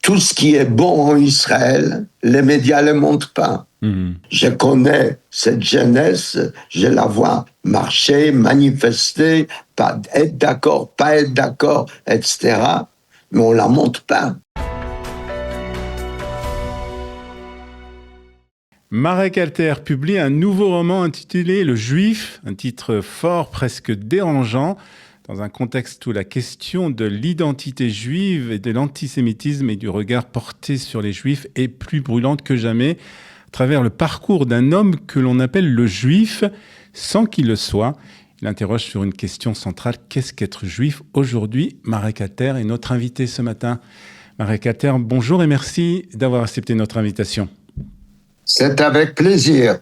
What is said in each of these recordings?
tout ce qui est bon en Israël, les médias ne le montrent pas. Je connais cette jeunesse, je la vois marcher, manifester, pas être d'accord, pas être d'accord, etc. Mais on la montre pas. Marek Alter publie un nouveau roman intitulé Le Juif, un titre fort, presque dérangeant, dans un contexte où la question de l'identité juive et de l'antisémitisme et du regard porté sur les Juifs est plus brûlante que jamais, à travers le parcours d'un homme que l'on appelle le Juif, sans qu'il le soit. Il interroge sur une question centrale, qu'est-ce qu'être juif aujourd'hui? Marek Alter est notre invité ce matin. Marek Alter, bonjour et merci d'avoir accepté notre invitation. C'est avec plaisir.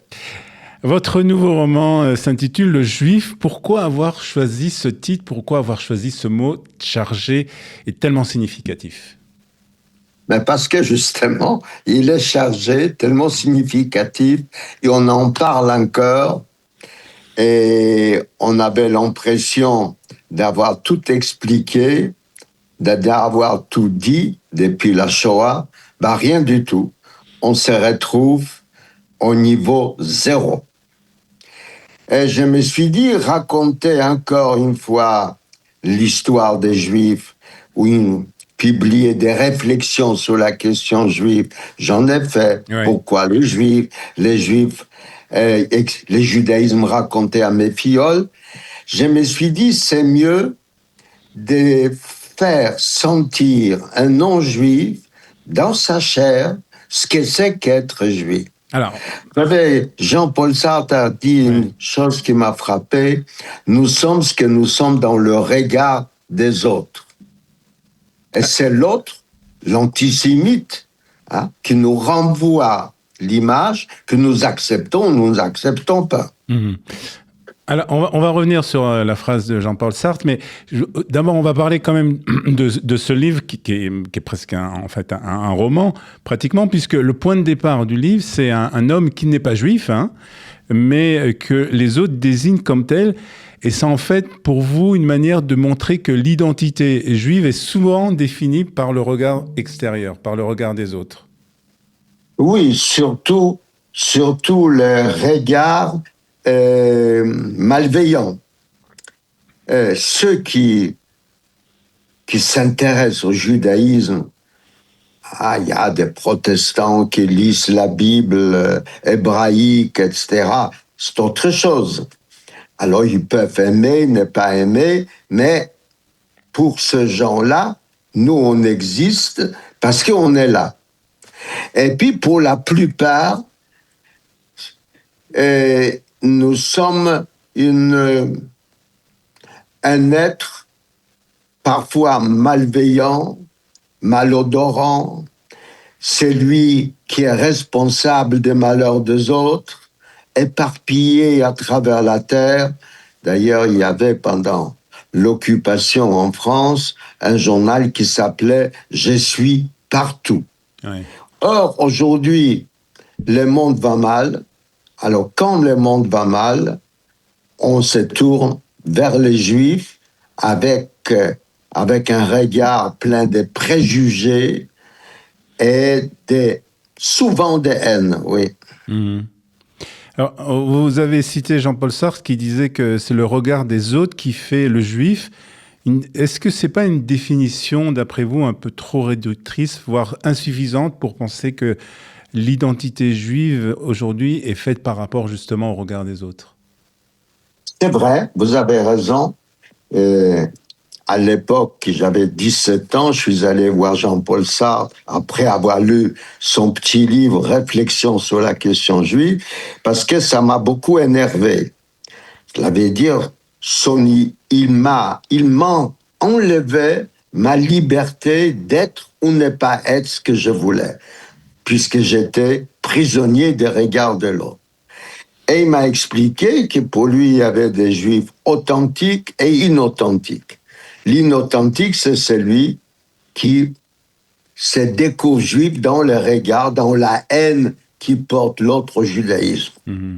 Votre nouveau roman s'intitule Le Juif. Pourquoi avoir choisi ce titre? Pourquoi avoir choisi ce mot chargé et tellement significatif? Mais parce que justement, il est chargé, tellement significatif, et on en parle encore, et on avait l'impression d'avoir tout expliqué, d'avoir tout dit depuis la Shoah. Ben, rien du tout. On se retrouve au niveau zéro. Et je me suis dit, raconter encore une fois l'histoire des Juifs, ou publier des réflexions sur la question juive, j'en ai fait. Oui. Pourquoi les Juifs, les judaïsmes racontés à mes filleuls. Je me suis dit, c'est mieux de faire sentir un non-juif dans sa chair ce que c'est qu'être juif. Alors, vous savez, Jean-Paul Sartre a dit une chose qui m'a frappé. Nous sommes ce que nous sommes dans le regard des autres. Et c'est l'autre, l'antisémite, qui nous renvoie l'image que nous acceptons ou nous n'acceptons pas. Alors, on va revenir sur la phrase de Jean-Paul Sartre, mais d'abord, on va parler quand même de ce livre qui est presque un roman, pratiquement, puisque le point de départ du livre, c'est un homme qui n'est pas juif, mais que les autres désignent comme tel. Et c'est en fait, pour vous, une manière de montrer que l'identité juive est souvent définie par le regard extérieur, par le regard des autres. Oui, surtout le regard malveillant. Ceux qui s'intéressent au judaïsme, il y a des protestants qui lisent la Bible hébraïque, etc. C'est autre chose. Alors, ils peuvent aimer, ne pas aimer, mais pour ces gens-là, nous, on existe parce qu'on est là. Et puis, pour la plupart, nous sommes un être parfois malveillant, malodorant, celui qui est responsable des malheurs des autres, éparpillé à travers la terre. D'ailleurs, il y avait pendant l'occupation en France un journal qui s'appelait « Je suis partout ». Oui. Or, aujourd'hui, le monde va mal. Alors, quand le monde va mal, on se tourne vers les Juifs avec un regard plein de préjugés et souvent de haine, oui. Mmh. Alors, vous avez cité Jean-Paul Sartre qui disait que c'est le regard des autres qui fait le Juif. Est-ce que c'est pas une définition, d'après vous, un peu trop réductrice, voire insuffisante pour penser que l'identité juive aujourd'hui est faite par rapport justement au regard des autres? C'est vrai, vous avez raison. À l'époque, j'avais 17 ans, je suis allé voir Jean-Paul Sartre après avoir lu son petit livre « Réflexions sur la question juive » parce que ça m'a beaucoup énervé. Cela veut dire, il m'a enlevé ma liberté d'être ou ne pas être ce que je voulais, puisque j'étais prisonnier des regards de l'autre. Et il m'a expliqué que pour lui, il y avait des juifs authentiques et inauthentiques. L'inauthentique, c'est celui qui se découvre juif dans le regard, dans la haine qui porte l'autre au judaïsme. Mmh.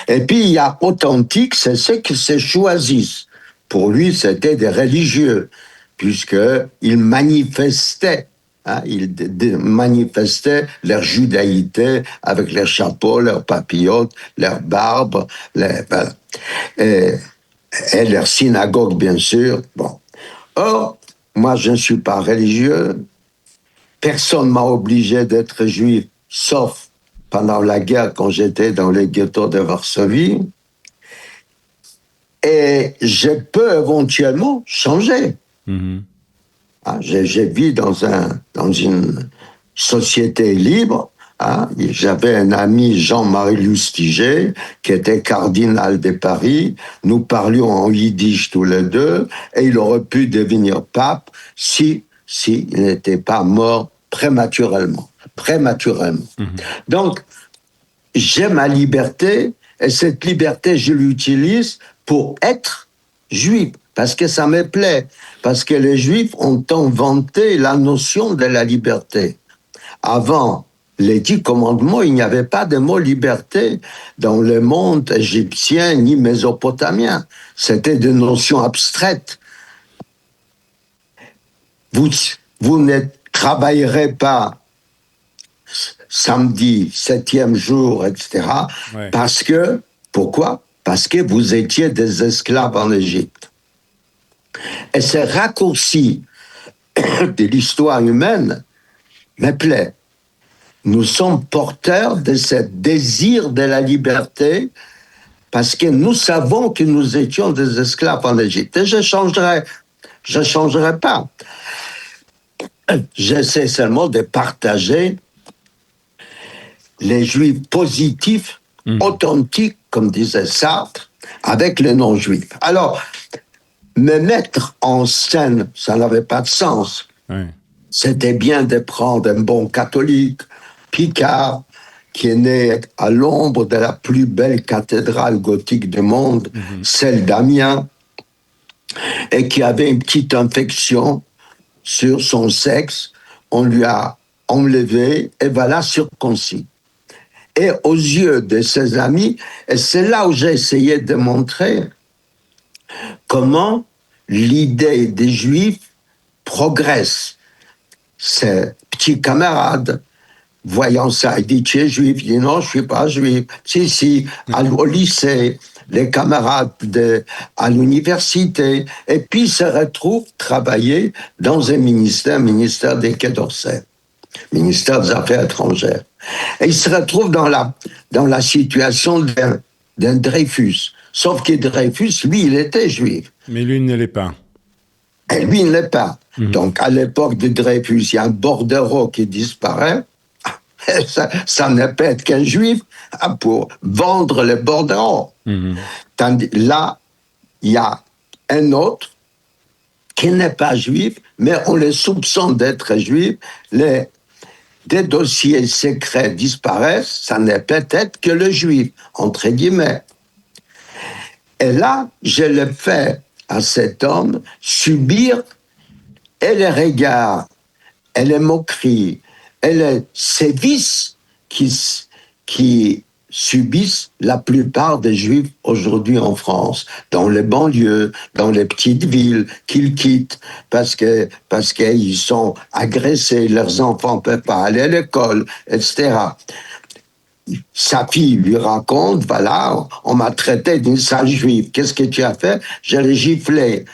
Et puis, il y a authentique, c'est ceux qui se choisissent. Pour lui, c'était des religieux, puisqu'ils manifestaient Hein, ils manifestaient leur judaïté avec leurs chapeaux, leurs papillotes, leurs barbes, voilà. Et leur synagogue, bien sûr. Bon. Or, moi, je ne suis pas religieux. Personne ne m'a obligé d'être juif, sauf pendant la guerre, quand j'étais dans les ghettos de Varsovie. Et je peux éventuellement changer. Mhm. Hein, j'ai vécu dans une société libre. Hein. J'avais un ami, Jean-Marie Lustiger, qui était cardinal de Paris. Nous parlions en yiddish tous les deux, et il aurait pu devenir pape si il n'était pas mort prématurément. Donc, j'ai ma liberté, et cette liberté, je l'utilise pour être juif, parce que ça me plaît, parce que les juifs ont inventé la notion de la liberté. Avant les 10 commandements, il n'y avait pas de mot liberté dans le monde égyptien ni mésopotamien. C'était des notions abstraites. Vous ne travaillerez pas samedi, 7e jour, etc. Ouais. Parce que, pourquoi? Parce que vous étiez des esclaves en Égypte. Et ce raccourci de l'histoire humaine me plaît. Nous sommes porteurs de ce désir de la liberté parce que nous savons que nous étions des esclaves en Égypte. Et je changerai pas. J'essaie seulement de partager les juifs positifs, authentiques, comme disait Sartre, avec les non-juifs. Alors, me mettre en scène, ça n'avait pas de sens. Ouais. C'était bien de prendre un bon catholique, Picard, qui est né à l'ombre de la plus belle cathédrale gothique du monde, celle d'Amiens, et qui avait une petite infection sur son sexe. On lui a enlevé et voilà circoncis. Et aux yeux de ses amis, et c'est là où j'ai essayé de montrer comment l'idée des Juifs progresse. Ses petits camarades, voyant ça, il dit, tu es juif? Il dit, non, je ne suis pas juif. Si, au lycée, les camarades à l'université, et puis il se retrouve travailler dans un ministère des Quai d'Orsay, ministère des Affaires étrangères. Et il se retrouve dans la situation d'un Dreyfus. Sauf que Dreyfus, lui, il était juif. Mais lui ne l'est pas. Et lui, il ne l'est pas. Donc, à l'époque de Dreyfus, il y a un bordereau qui disparaît. Ça ne peut être qu'un juif pour vendre les bordereaux. Tandis là, il y a un autre qui n'est pas juif, mais on les soupçonne d'être juif. Des dossiers secrets disparaissent, ça n'est peut-être que le juif, entre guillemets. Et là, je le fais à cet homme subir et les regards, et les moqueries, et les sévices qui subissent la plupart des Juifs aujourd'hui en France, dans les banlieues, dans les petites villes qu'ils quittent parce qu'ils sont agressés, leurs enfants ne peuvent pas aller à l'école, etc. Sa fille lui raconte, voilà, on m'a traité d'une sale juive. Qu'est-ce que tu as fait? Je l'ai giflé.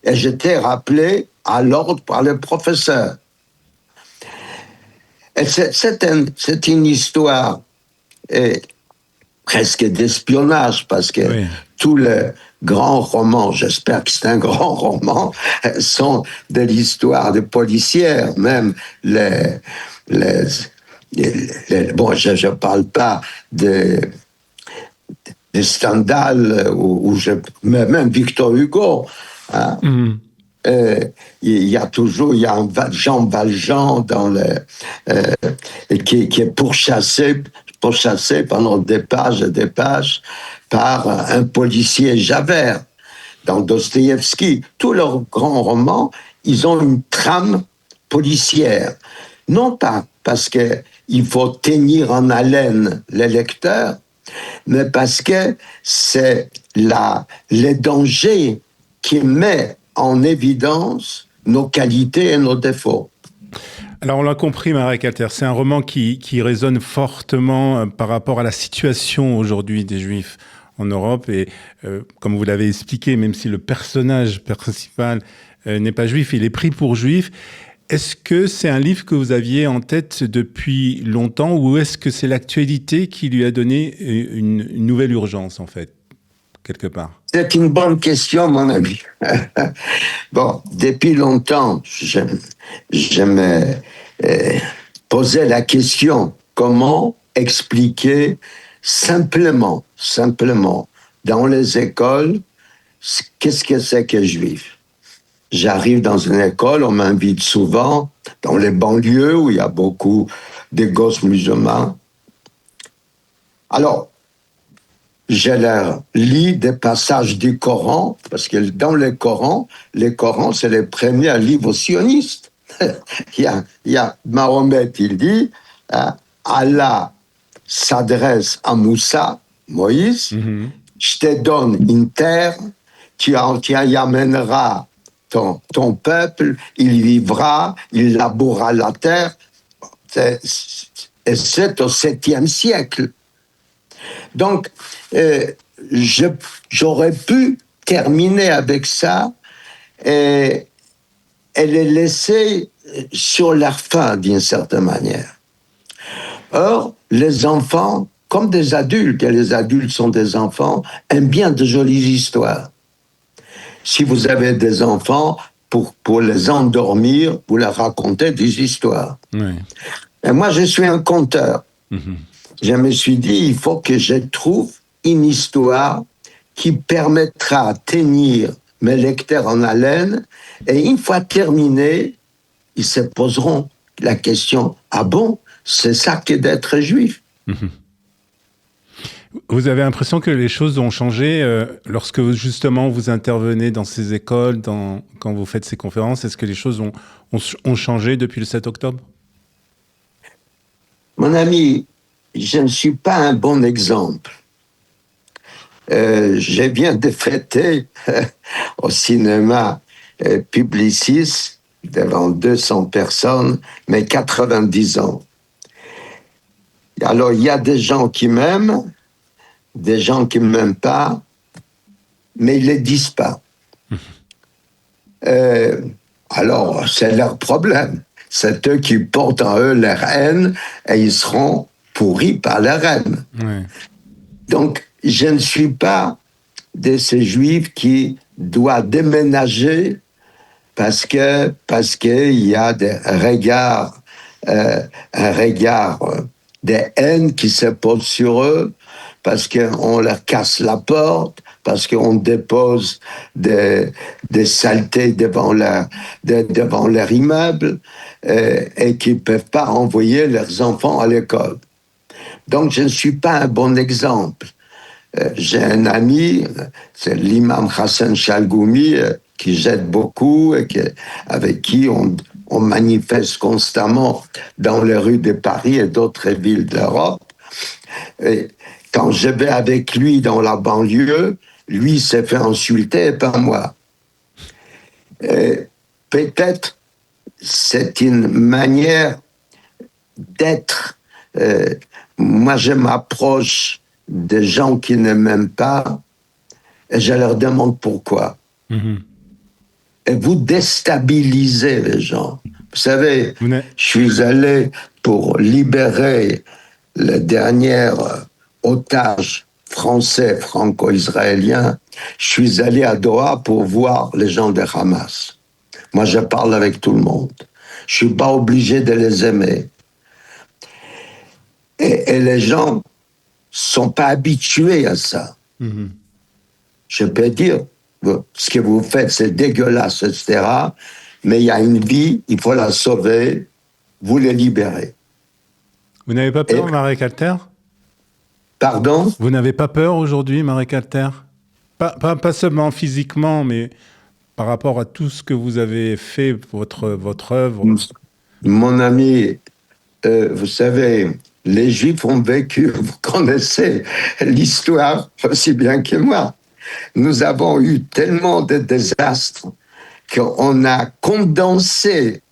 Et j'étais rappelé à l'ordre par le professeur. Et c'est une histoire presque d'espionnage, parce que tous les grands romans, j'espère que c'est un grand roman, sont de l'histoire de policière, même bon, je ne parle pas des Stendhal, mais même Victor Hugo. Hein. Il y a un Jean Valjean qui est pourchassé pendant des pages et des pages par un policier Javert. Dans Dostoïevski, tous leurs grands romans, ils ont une trame policière. Non pas parce qu'il faut tenir en haleine les lecteurs, mais parce que c'est les dangers qui mettent en évidence nos qualités et nos défauts. Alors on l'a compris, Marek Alter, c'est un roman qui résonne fortement par rapport à la situation aujourd'hui des Juifs en Europe. Et comme vous l'avez expliqué, même si le personnage principal n'est pas juif, il est pris pour juif. Est-ce que c'est un livre que vous aviez en tête depuis longtemps ou est-ce que c'est l'actualité qui lui a donné une nouvelle urgence, en fait, quelque part? C'est une bonne question, mon ami. Bon, depuis longtemps, je me posais la question comment expliquer simplement, dans les écoles, qu'est-ce que c'est que juif. J'arrive dans une école, on m'invite souvent dans les banlieues où il y a beaucoup de gosses musulmans. Alors, je leur lis des passages du Coran, parce que dans le Coran, c'est les premiers livres sionistes. il y a Mahomet, il dit, Allah s'adresse à Moussa, Moïse, je te donne une terre, tu y amèneras ton peuple, il vivra, il labourera la terre. Et c'est au 7e siècle. Donc, j'aurais pu terminer avec ça et les laisser sur leur fin, d'une certaine manière. Or, les enfants, comme des adultes, et les adultes sont des enfants, aiment bien de jolies histoires. Si vous avez des enfants, pour les endormir, vous leur racontez des histoires. Oui. Et moi, je suis un conteur. Je me suis dit, il faut que je trouve une histoire qui permettra de tenir mes lecteurs en haleine. Et une fois terminé, ils se poseront la question, ah bon, c'est ça qu'est d'être juif? Vous avez l'impression que les choses ont changé lorsque justement vous intervenez dans ces écoles, quand vous faites ces conférences. Est-ce que les choses ont changé depuis le 7 octobre? Mon ami, je ne suis pas un bon exemple. Je viens de fêter au cinéma Publicis devant 200 personnes, mes 90 ans. Alors, il y a des gens qui m'aiment, des gens qui ne m'aiment pas, mais ils ne les disent pas. Alors, c'est leur problème. C'est eux qui portent en eux leur haine et ils seront pourris par leur haine. Ouais. Donc, je ne suis pas de ces juifs qui doivent déménager parce qu'il y a des regards, un regard de haine qui se pose sur eux, parce qu'on leur casse la porte, parce qu'on dépose des saletés devant leur immeuble et qu'ils ne peuvent pas envoyer leurs enfants à l'école. Donc, je ne suis pas un bon exemple. J'ai un ami, c'est l'imam Hassan Chalgoumi, qui j'aide beaucoup et avec qui on manifeste constamment dans les rues de Paris et d'autres villes d'Europe. Et quand je vais avec lui dans la banlieue, lui s'est fait insulter et pas moi. Et peut-être c'est une manière d'être. Moi, je m'approche des gens qui ne m'aiment pas et je leur demande pourquoi. Et vous déstabilisez les gens. Vous savez, je suis allé pour libérer le dernier otage français franco-israélien. Je suis allé à Doha pour voir les gens de Hamas. Moi, je parle avec tout le monde. Je ne suis pas obligé de les aimer. Et les gens ne sont pas habitués à ça. Je peux dire, ce que vous faites, c'est dégueulasse, etc. Mais il y a une vie, il faut la sauver, vous les libérez. Vous n'avez pas peur, Marek Alter? Pardon? Vous n'avez pas peur aujourd'hui, Marek Alter? Pas seulement physiquement, mais par rapport à tout ce que vous avez fait, votre œuvre. Mon ami, vous savez, les Juifs ont vécu, vous connaissez l'histoire aussi bien que moi. Nous avons eu tellement de désastres qu'on a condensé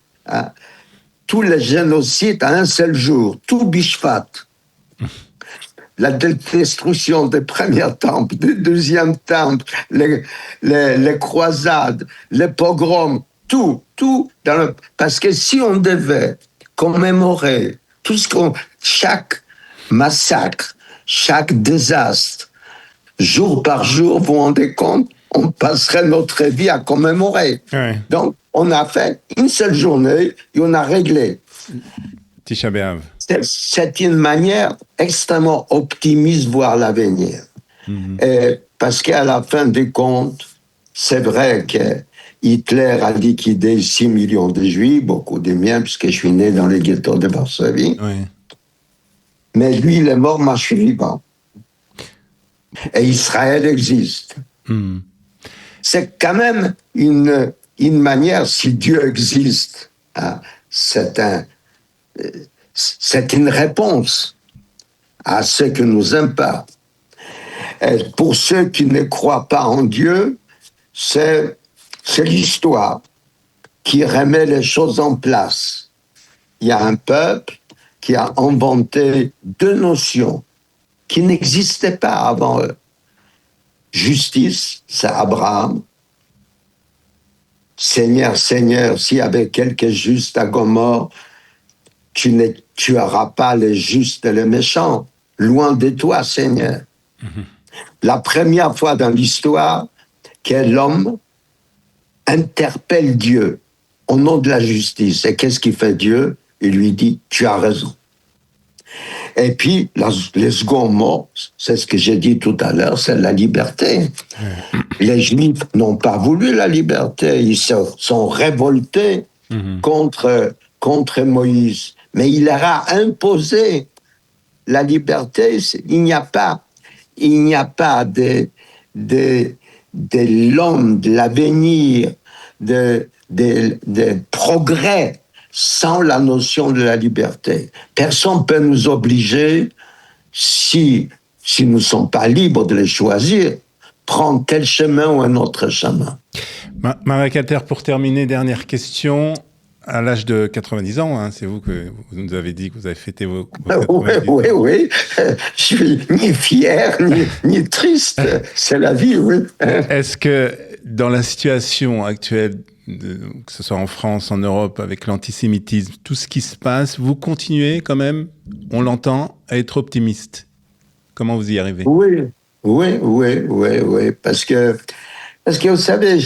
tous les génocides à un seul jour, tout Bishvat. La destruction des premiers temples, des deuxièmes temples, les croisades, les pogroms, tout parce que si on devait commémorer tout chaque massacre, chaque désastre, jour par jour, vous vous rendez compte, on passerait notre vie à commémorer. Ouais. Donc, on a fait une seule journée et on a réglé. Tisha B'Av. C'est une manière extrêmement optimiste de voir l'avenir. Parce qu'à la fin des comptes, c'est vrai que Hitler a liquidé 6 millions de Juifs, beaucoup des miens, puisque je suis né dans les ghettos de Varsovie. Oui. Mais lui, il est mort, moi je suis vivant. Et Israël existe. C'est quand même une manière, si Dieu existe, hein, c'est une réponse à ce que nous imparte. Et pour ceux qui ne croient pas en Dieu, c'est l'histoire qui remet les choses en place. Il y a un peuple qui a inventé deux notions qui n'existaient pas avant eux. Justice, c'est Abraham. Seigneur, Seigneur, s'il y avait quelques justes à Gomorrhe, tu ne tueras pas les justes et les méchants. Loin de toi, Seigneur. La première fois dans l'histoire que l'homme interpelle Dieu au nom de la justice. Et qu'est-ce qu'il fait Dieu? Il lui dit, tu as raison. Et puis, le second mot, c'est ce que j'ai dit tout à l'heure, c'est la liberté. Les Juifs n'ont pas voulu la liberté, ils se sont révoltés contre Moïse. Mais il leur a imposé la liberté. Il n'y a pas de l'homme, de l'avenir, de progrès sans la notion de la liberté. Personne ne peut nous obliger, si nous ne sommes pas libres de les choisir, prendre tel chemin ou un autre chemin. Marek Alter, pour terminer, dernière question. À l'âge de 90 ans, hein, c'est vous nous avez dit que vous avez fêté vos 90 ans. Oui. Je suis ni fier, ni triste. C'est la vie, oui. Est-ce que dans la situation actuelle, que ce soit en France, en Europe, avec l'antisémitisme, tout ce qui se passe, vous continuez quand même, on l'entend, à être optimiste? Comment vous y arrivez? Oui. Parce que vous savez,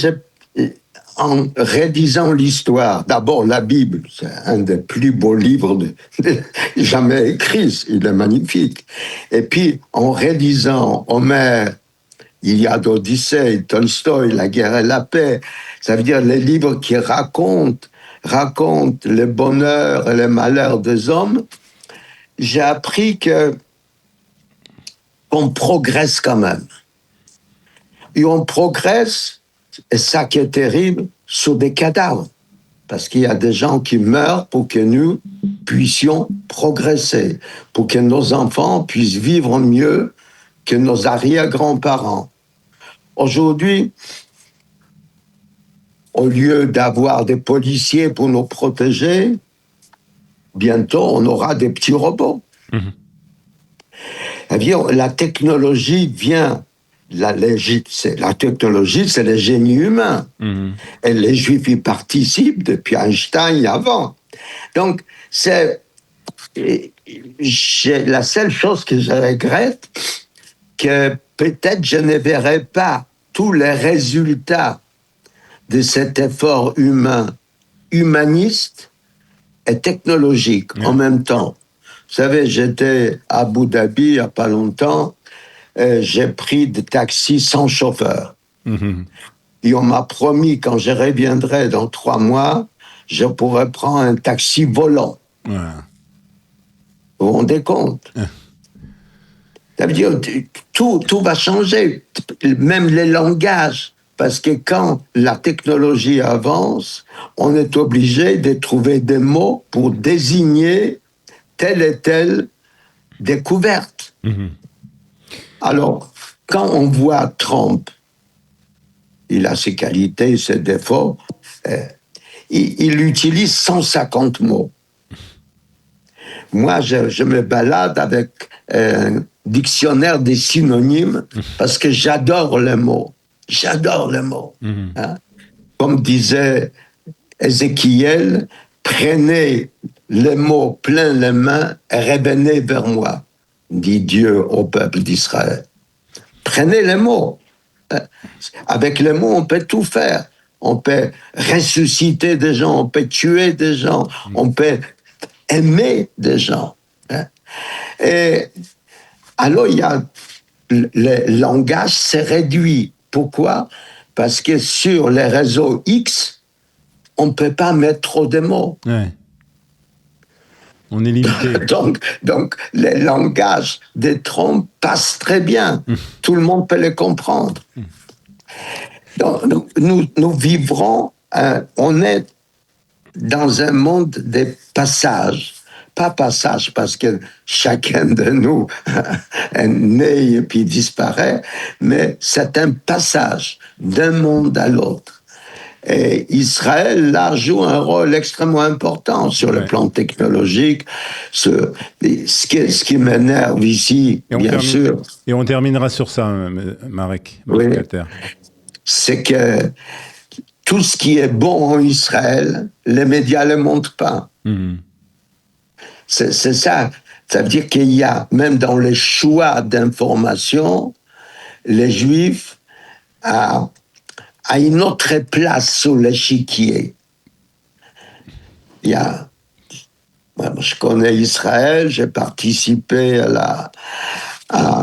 en rédisant l'histoire, d'abord la Bible, c'est un des plus beaux livres jamais écrits, il est magnifique. Et puis, en rédisant Homère, Iliade, Odyssée, Tolstoï, La guerre et la paix, ça veut dire les livres qui racontent le bonheur et le malheur des hommes, j'ai appris qu'on progresse quand même. Et on progresse, et ça qui est terrible, sur des cadavres. Parce qu'il y a des gens qui meurent pour que nous puissions progresser, pour que nos enfants puissent vivre mieux que nos arrière-grands-parents. Aujourd'hui, au lieu d'avoir des policiers pour nous protéger, bientôt on aura des petits robots. C'est-à-dire, la technologie vient. La technologie, c'est le génie humain. Et les Juifs y participent depuis Einstein et avant. Donc, la seule chose que je regrette, que peut-être je ne verrai pas tous les résultats de cet effort humaniste et technologique en même temps. Vous savez, j'étais à Abu Dhabi il n'y a pas longtemps, j'ai pris des taxis sans chauffeur. Et on m'a promis, quand je reviendrai dans 3 mois, je pourrais prendre un taxi volant. Vous vous rendez compte? Ça veut dire tout va changer, même les langages. Parce que quand la technologie avance, on est obligé de trouver des mots pour désigner telle et telle découverte. Alors, quand on voit Trump, il a ses qualités, ses défauts, il utilise 150 mots. moi, je me balade avec un dictionnaire des synonymes parce que j'adore les mots. J'adore les mots. Hein. Comme disait Ézéchiel, prenez les mots plein les mains et revenez vers moi, dit Dieu au peuple d'Israël. Prenez les mots. Avec les mots, on peut tout faire. On peut ressusciter des gens, on peut tuer des gens, on peut aimer des gens. Et alors, le langage s'est réduit. Pourquoi? Parce que sur les réseaux X, on ne peut pas mettre trop de mots. Ouais. On est limité. donc, le langage des trompes passe très bien. Tout le monde peut le comprendre. Donc, nous vivrons, on est dans un monde des passages. Pas passage parce que chacun de nous est né et puis disparaît, mais c'est un passage d'un monde à l'autre. Et Israël, là, joue un rôle extrêmement important sur le plan technologique. Ce qui m'énerve ici, bien sûr. Et on terminera sur ça, Marek Alter. C'est que tout ce qui est bon en Israël, les médias ne le montrent pas. C'est ça. Ça veut dire qu'il y a, même dans les choix d'information, les Juifs à une autre place sur l'échiquier. Je connais Israël, j'ai participé à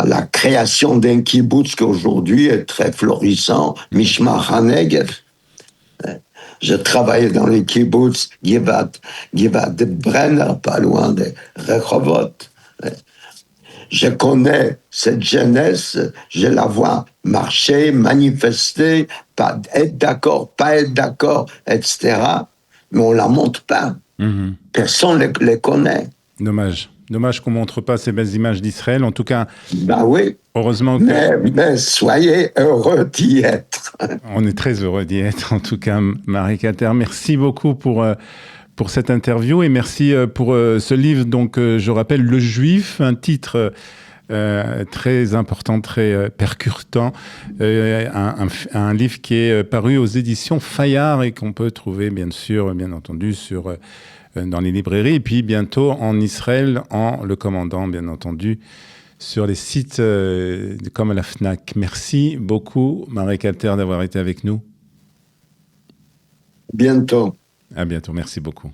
la création d'un kibbutz qui aujourd'hui est très florissant, Mishmar HaNegev. Je travaillais dans les kibbutz Givat de Brenner, pas loin de Rehovot. Je connais cette jeunesse, je la vois marcher, manifester, pas être d'accord, pas être d'accord, etc. Mais on ne la montre pas. Personne ne les connaît. Dommage qu'on ne montre pas ces belles images d'Israël. En tout cas, ben oui. Heureusement que... mais soyez heureux d'y être. On est très heureux d'y être, en tout cas, Marek Alter. Merci beaucoup pour cette interview et merci pour ce livre. Donc, je rappelle, Le Juif, un titre très important, très percutant. Un livre qui est paru aux éditions Fayard et qu'on peut trouver, bien entendu, dans les librairies. Et puis, bientôt, en Israël, en le commandant, bien entendu, sur les sites comme la FNAC. Merci beaucoup, Marek Alter, d'avoir été avec nous. Bientôt. À bientôt. Merci beaucoup.